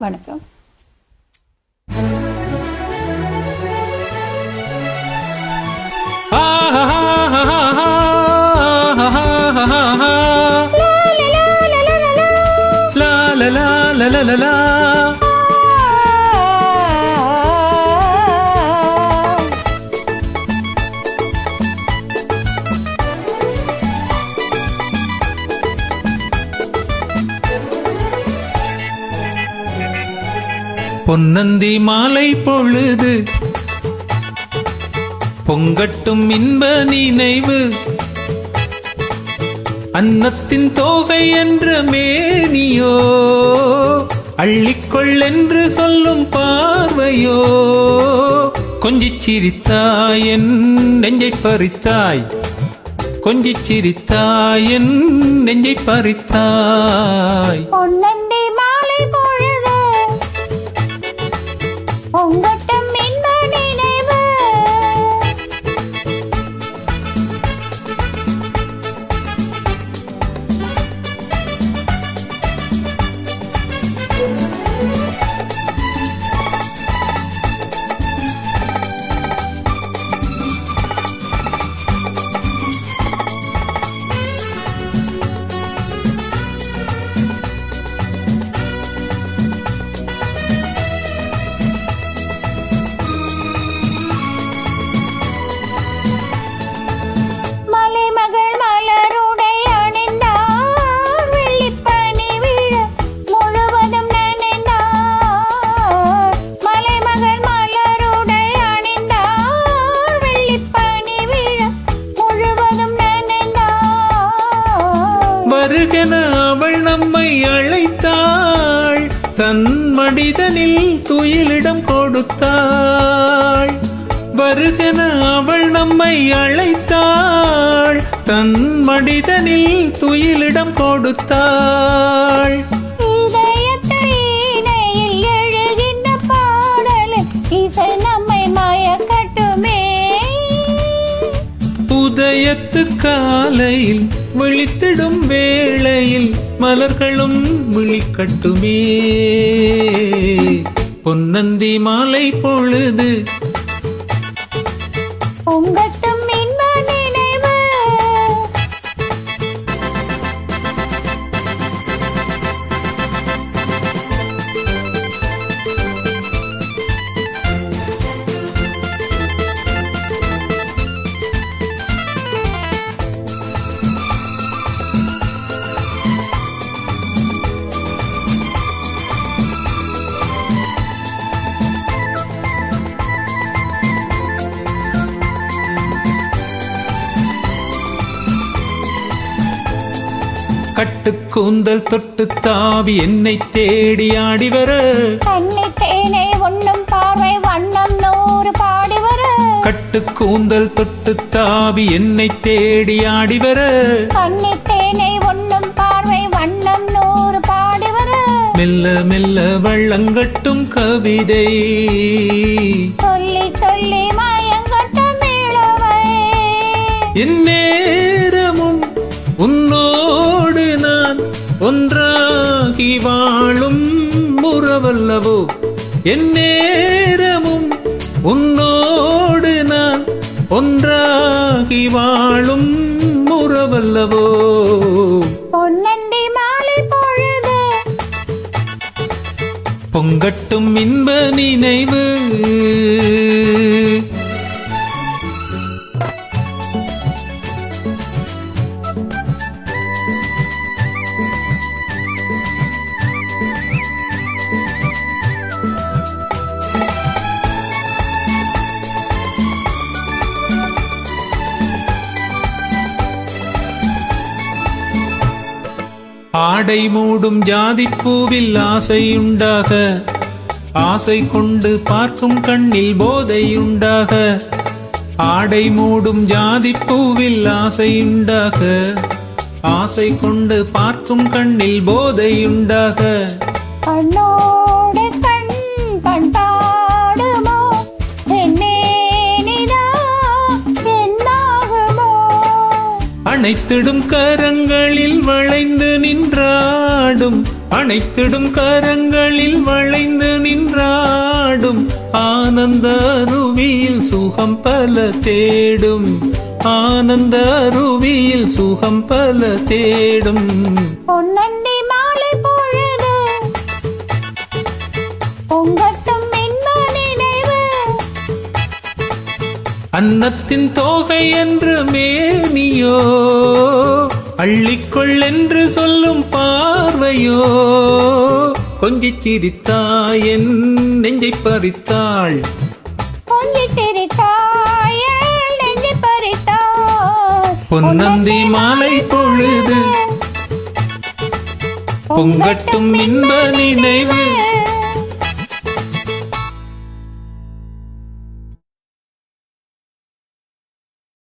வணக்கம். பொன்னந்தி மாலை பொழுது பொங்கட்டும் இன்ப நினைவு, அன்னத்தின் தோகை என்ற மேனியோ அள்ளிக்கொள்ளென்று சொல்லும் பார்வையோ, கொஞ்சிச் சிரித்தாய் என் நெஞ்சை பறித்தாய், கொஞ்சிச் சிரித்தாய் என் நெஞ்சை பறித்தாய். பொன்னந்தி மாலை பொழுது பொங்கட்டும் இன்ப நினைவு, வருகென அவள் நம்மை அழைத்தாள், தன் மனிதனில் துயிலிடம் கொடுத்தாள். வருகென அவள் நம்மை அழைத்தாள், தன் மனிதனில் துயிலிடம் கொடுத்தாள். உதயத்து காலையில் விழித்திடும் வேளையில் மலர்களும் விழிக்கட்டுமே. பொன்னந்தி மாலை பொழுது பொங்கட்டும் இன்ப நினைவு, கட்டுக்கூந்தல் தொட்டு தாவி என்னை தேடி ஆடி வர, கண்ணி தேனை ஒன்னும் பார்வை வண்ணம் நூறு பாடி வர, கட்டுக்கூந்தல் தொட்டு தாவி என்னை தேடி ஆடி வர, கண்ணி தேனை ஒன்னும் பார்வை வண்ணம் நூறு பாடி வர, மெல்ல மெல்ல வள்ளங்கட்டும் கவிதை சொல்லி சொல்லி மாயங்கட்டும் இளவை, எந்நேரமும் உன்னோடு நான் ஒன்றாகி வாழும் உறவல்லவோ, எந்நேரமும் உன்னோடு நான் ஒன்றாகி வாழும் உறவல்லவோ. பொன்னந்தி மாலை பொழுது பொங்கட்டும் இன்ப நினைவு, ஆடை மூடும் ஜாதிப்பூவில் ஆசையுண்டாக, ஆசை கொண்டு பார்க்கும் கண்ணில் போதையுண்டாக, ஆடை மூடும் ஜாதிப்பூவில் ஆசையுண்டாக, ஆசை கொண்டு பார்க்கும் கண்ணில் போதையுண்டாக, கண்ணோடு கண் பண்பாடுமோ என்னேனிதா என்னாகுமோ, அனைத்திடும் கரங்களில் வளைந்து நின்றாடும் அணைத்திடும் கரங்களில் வளைந்து நின்றாடும் ஆனந்த அருவியில் சுகம் பல தேடும் ஆனந்த அருவியில் சுகம் பல தேடும் பொன்னண்டி மாலை பொழுது பொங்கட்டும் இன்ப நினைவு அன்னத்தின் தோகை என்று மேனியோ அள்ளிக்கொள் என்று சொல்லும் பார்வையோ கொஞ்சிச் சிரித்தாய் என் நெஞ்சை பறித்தாள் கொஞ்சிச் சிரித்தாய் என் நெஞ்சை பறித்தாள் பொன்னந்தி மாலை பொழுது பொங்கட்டும் இன்ப நினைவு